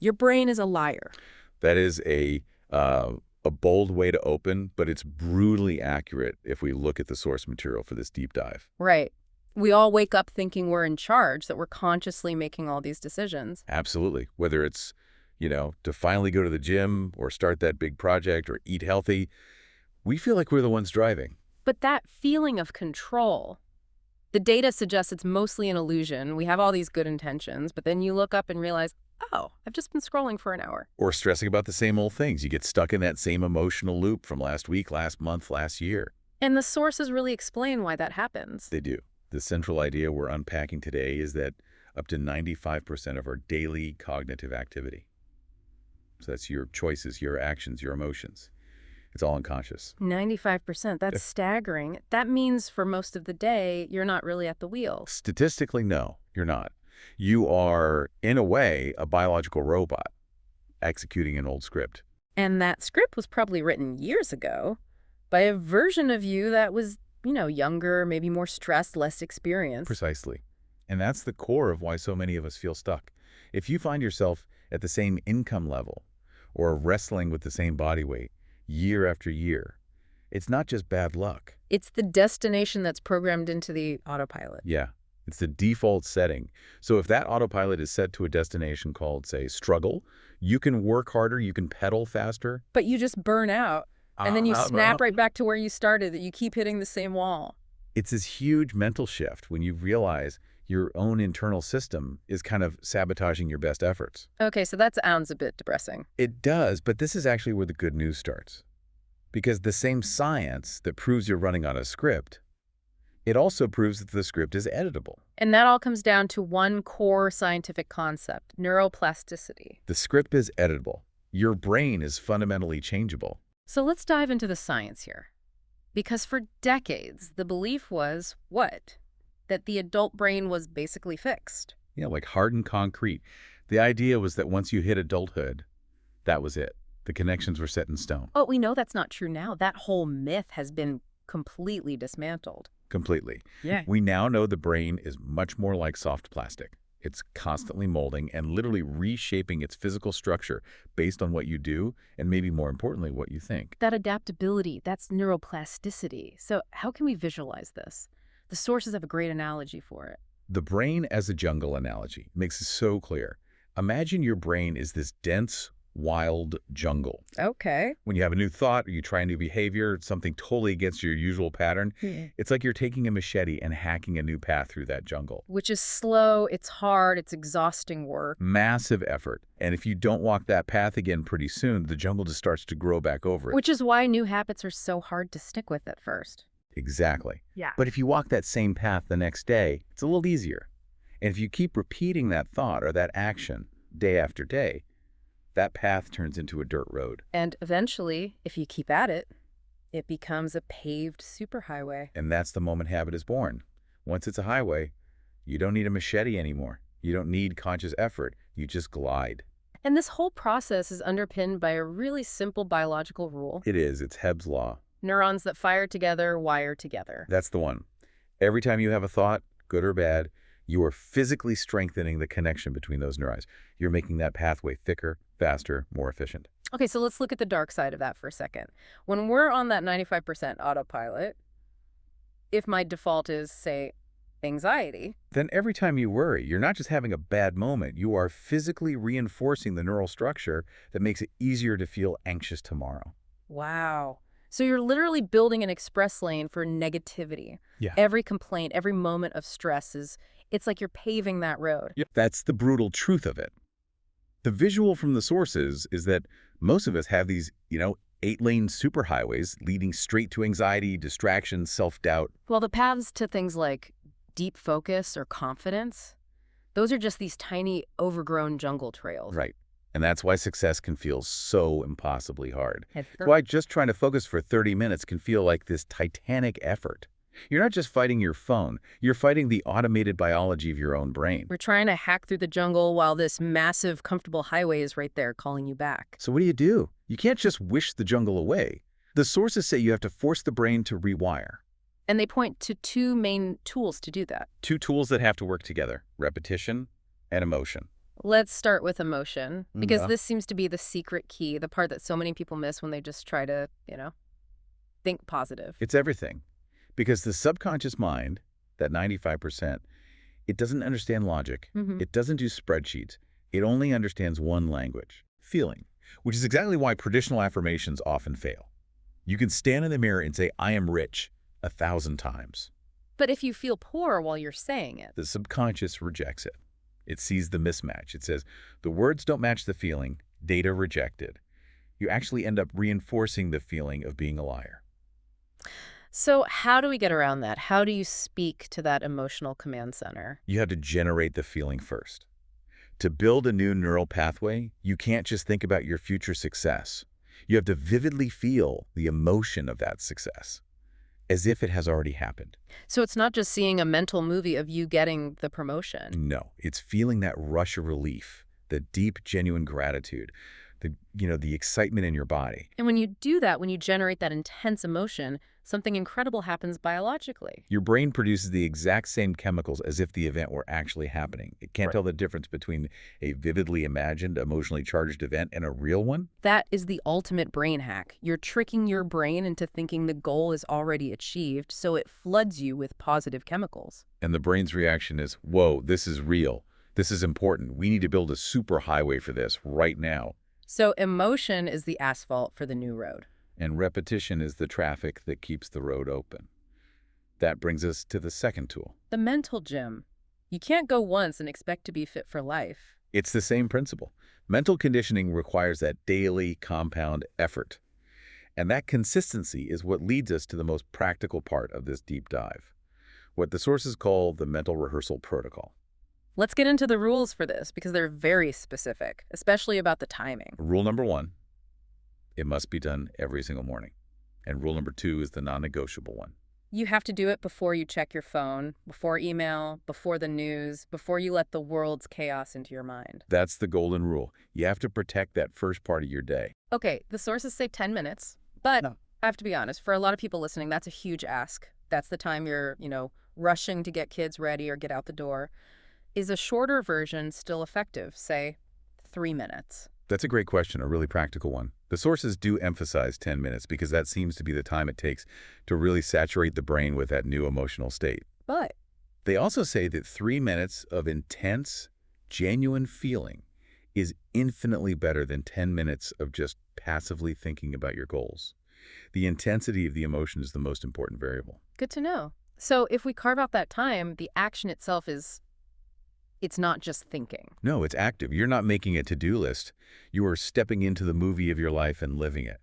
Your brain is a liar. That is a bold way to open, but it's brutally accurate if we look at the source material for this deep dive. Right. We all wake up thinking we're in charge, that we're consciously making all these decisions. Absolutely. Whether it's, to finally go to the gym or start that big project or eat healthy, we feel like we're the ones driving. But that feeling of control, the data suggests it's mostly an illusion. We have all these good intentions, but then you look up and realize, oh, I've just been scrolling for an hour. Or stressing about the same old things. You get stuck in that same emotional loop from last week, last month, last year. And the sources really explain why that happens. They do. The central idea we're unpacking today is that up to 95% of our daily cognitive activity, so that's your choices, your actions, your emotions, it's all unconscious. 95%, that's staggering. That means for most of the day, you're not really at the wheel. Statistically, no, you're not. You are, in a way, a biological robot executing an old script. And that script was probably written years ago by a version of you that was, younger, maybe more stressed, less experienced. Precisely. And that's the core of why so many of us feel stuck. If you find yourself at the same income level or wrestling with the same body weight year after year, it's not just bad luck. It's the destination that's programmed into the autopilot. Yeah, it's the default setting. So if that autopilot is set to a destination called, say, struggle, you can work harder, you can pedal faster. But you just burn out. And then you snap right back to where you started, that you keep hitting the same wall. It's this huge mental shift when you realize your own internal system is kind of sabotaging your best efforts. Okay, so that sounds a bit depressing. It does, but this is actually where the good news starts. Because the same science that proves you're running on a script, it also proves that the script is editable. And that all comes down to one core scientific concept, neuroplasticity. The script is editable. Your brain is fundamentally changeable. So let's dive into the science here. Because for decades, the belief was, what? That the adult brain was basically fixed. Yeah, like hardened concrete. The idea was that once you hit adulthood, that was it. The connections were set in stone. Oh, we know that's not true now. That whole myth has been completely dismantled. Completely. Yeah. We now know the brain is much more like soft plastic. It's constantly molding and literally reshaping its physical structure based on what you do and maybe more importantly, what you think. That adaptability, that's neuroplasticity. So how can we visualize this? The sources have a great analogy for it. The brain as a jungle analogy makes it so clear. Imagine your brain is this dense, wild jungle. Okay. When you have a new thought or you try a new behavior, something totally against your usual pattern, it's like you're taking a machete and hacking a new path through that jungle. Which is slow, it's hard, it's exhausting work. Massive effort. And if you don't walk that path again pretty soon, the jungle just starts to grow back over it. Which is why new habits are so hard to stick with at first. Exactly. Yeah. But if you walk that same path the next day, it's a little easier. And if you keep repeating that thought or that action day after day, that path turns into a dirt road. And eventually, if you keep at it, it becomes a paved superhighway. And that's the moment habit is born. Once it's a highway, you don't need a machete anymore. You don't need conscious effort. You just glide. And this whole process is underpinned by a really simple biological rule. It is. It's Hebb's law. Neurons that fire together wire together. That's the one. Every time you have a thought, good or bad, you are physically strengthening the connection between those neurons. You're making that pathway thicker, faster, more efficient. Okay, so let's look at the dark side of that for a second. When we're on that 95% autopilot, if my default is, say, anxiety, then every time you worry, you're not just having a bad moment, you are physically reinforcing the neural structure that makes it easier to feel anxious tomorrow. wow. So you're literally building an express lane for negativity. Yeah. Every complaint, every moment of stress it's like you're paving that road. Yep. That's the brutal truth of it. The visual from the sources is that most of us have these, 8-lane superhighways leading straight to anxiety, distraction, self-doubt. Well, the paths to things like deep focus or confidence, those are just these tiny, overgrown jungle trails. Right. And that's why success can feel so impossibly hard. That's why just trying to focus for 30 minutes can feel like this titanic effort. You're not just fighting your phone, you're fighting the automated biology of your own brain. We're trying to hack through the jungle while this massive, comfortable highway is right there calling you back. So what do? You can't just wish the jungle away. The sources say you have to force the brain to rewire. And they point to two main tools to do that. Two tools that have to work together, repetition and emotion. Let's start with emotion, because Yeah. this seems to be the secret key, the part that so many people miss when they just try to, think positive. It's everything. Because the subconscious mind, that 95%, it doesn't understand logic. Hmm. It doesn't do spreadsheets. It only understands one language, feeling, which is exactly why traditional affirmations often fail. You can stand in the mirror and say, I am rich, 1,000 times. But if you feel poor while you're saying it, The subconscious rejects it. It sees the mismatch. It says, the words don't match the feeling, data rejected. You actually end up reinforcing the feeling of being a liar. so how do we get around that? How do you speak to that emotional command center? You have to generate the feeling first. To build a new neural pathway, you can't just think about your future success. You have to vividly feel the emotion of that success, as if it has already happened. So it's not just seeing a mental movie of you getting the promotion. No, it's feeling that rush of relief, the deep, genuine gratitude, the excitement in your body. And when you do that, when you generate that intense emotion, something incredible happens biologically. Your brain produces the exact same chemicals as if the event were actually happening. It can't Right. tell the difference between a vividly imagined, emotionally charged event and a real one. That is the ultimate brain hack. You're tricking your brain into thinking the goal is already achieved, so it floods you with positive chemicals. And the brain's reaction is, whoa, this is real. This is important. We need to build a super highway for this right now. So emotion is the asphalt for the new road. And repetition is the traffic that keeps the road open. That brings us to the second tool. The mental gym. You can't go once and expect to be fit for life. It's the same principle. Mental conditioning requires that daily compound effort. And that consistency is what leads us to the most practical part of this deep dive, what the sources call the mental rehearsal protocol. Let's get into the rules for this because they're very specific, especially about the timing. Rule number 1, it must be done every single morning. And rule number 2 is the non-negotiable one. You have to do it before you check your phone, before email, before the news, before you let the world's chaos into your mind. That's the golden rule. You have to protect that first part of your day. Okay, the sources say 10 minutes, but No. I have to be honest, for a lot of people listening, that's a huge ask. That's the time you're, rushing to get kids ready or get out the door. Is a shorter version still effective, say 3 minutes? That's a great question, a really practical one. The sources do emphasize 10 minutes because that seems to be the time it takes to really saturate the brain with that new emotional state. But They also say that 3 minutes of intense, genuine feeling is infinitely better than 10 minutes of just passively thinking about your goals. The intensity of the emotion is the most important variable. good to know. So if we carve out that time, the action itself it's not just thinking. No, it's active. You're not making a to-do list. You are stepping into the movie of your life and living it.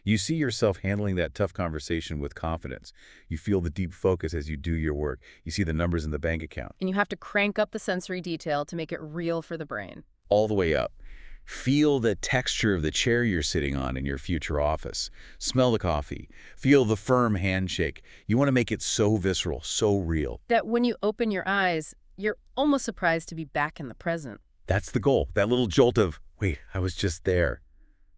You see yourself handling that tough conversation with confidence. You feel the deep focus as you do your work. You see the numbers in the bank account. And you have to crank up the sensory detail to make it real for the brain. All the way up. Feel the texture of the chair you're sitting on in your future office. Smell the coffee. Feel the firm handshake. You want to make it so visceral, so real. That when you open your eyes, you're almost surprised to be back in the present. That's the goal. That little jolt of, wait, I was just there.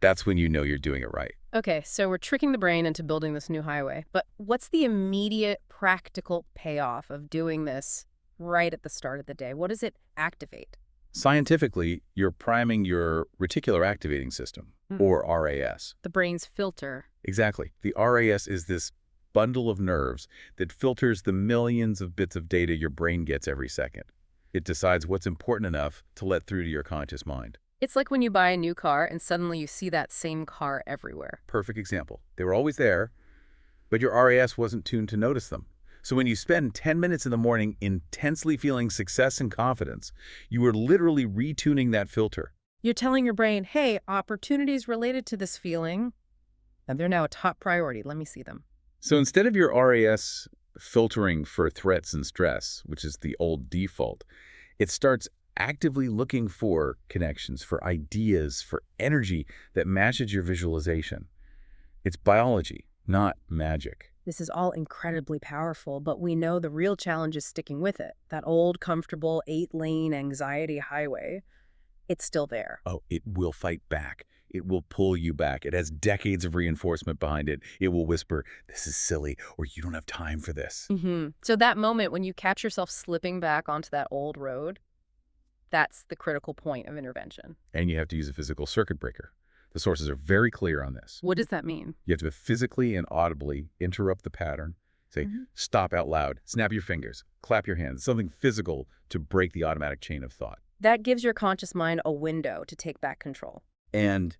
That's when you know you're doing it right. Okay, so we're tricking the brain into building this new highway. But what's the immediate practical payoff of doing this right at the start of the day? What does it activate? Scientifically, you're priming your reticular activating system, or RAS. The brain's filter. Exactly. The RAS is this bundle of nerves that filters the millions of bits of data your brain gets every second. It decides what's important enough to let through to your conscious mind. It's like when you buy a new car and suddenly you see that same car everywhere. Perfect example. They were always there, but your RAS wasn't tuned to notice them. So when you spend 10 minutes in the morning intensely feeling success and confidence, you are literally retuning that filter. You're telling your brain, hey, opportunities related to this feeling, and they're now a top priority. Let me see them. So instead of your RAS filtering for threats and stress, which is the old default, it starts actively looking for connections, for ideas, for energy that matches your visualization. It's biology, not magic. This is all incredibly powerful, but we know the real challenge is sticking with it. That old, comfortable 8-lane anxiety highway, it's still there. Oh, it will fight back. It will pull you back. It has decades of reinforcement behind it. It will whisper, this is silly, or you don't have time for this. So that moment when you catch yourself slipping back onto that old road, That's the critical point of intervention. And you have to use a physical circuit breaker. The sources are very clear on this. What does that mean? You have to physically and audibly interrupt the pattern. Say, stop out loud, snap your fingers, clap your hands, something physical to break the automatic chain of thought. That gives your conscious mind a window to take back control. And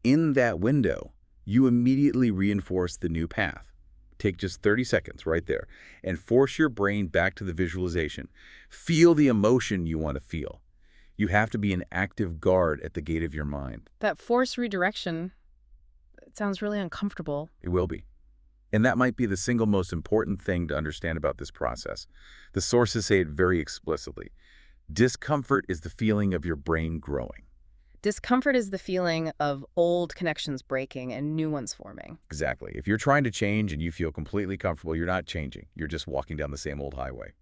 in that window, you immediately reinforce the new path. Take just 30 seconds right there and force your brain back to the visualization. Feel the emotion you want to feel. You have to be an active guard at the gate of your mind. That forced redirection, it sounds really uncomfortable. It will be. And that might be the single most important thing to understand about this process. The sources say it very explicitly. Discomfort is the feeling of your brain growing. Discomfort is the feeling of old connections breaking and new ones forming. Exactly. If you're trying to change and you feel completely comfortable, you're not changing. You're just walking down the same old highway.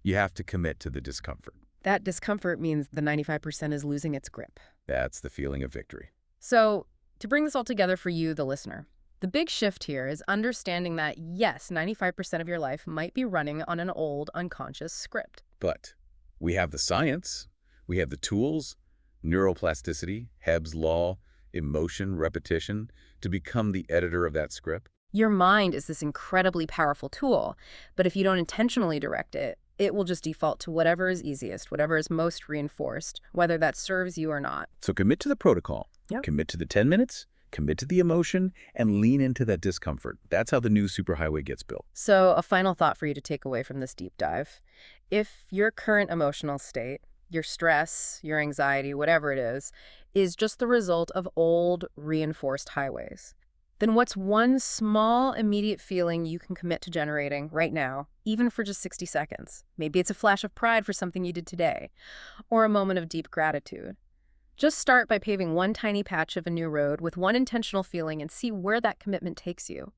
You have to commit to the discomfort. That discomfort means the 95% is losing its grip. That's the feeling of victory. So, to bring this all together for you, the listener, the big shift here is understanding that, yes, 95% of your life might be running on an old, unconscious script. But we have the science, we have the tools, neuroplasticity, Hebb's law, emotion, repetition, to become the editor of that script. Your mind is this incredibly powerful tool, but if you don't intentionally direct it, it will just default to whatever is easiest, whatever is most reinforced, whether that serves you or not. So commit to the protocol, commit to the 10 minutes, commit to the emotion, and lean into that discomfort. That's how the new superhighway gets built. So a final thought for you to take away from this deep dive. If your current emotional state, your stress, your anxiety, whatever it is just the result of old, reinforced highways, then what's one small, immediate feeling you can commit to generating right now, even for just 60 seconds? Maybe it's a flash of pride for something you did today, or a moment of deep gratitude. Just start by paving one tiny patch of a new road with one intentional feeling and see where that commitment takes you.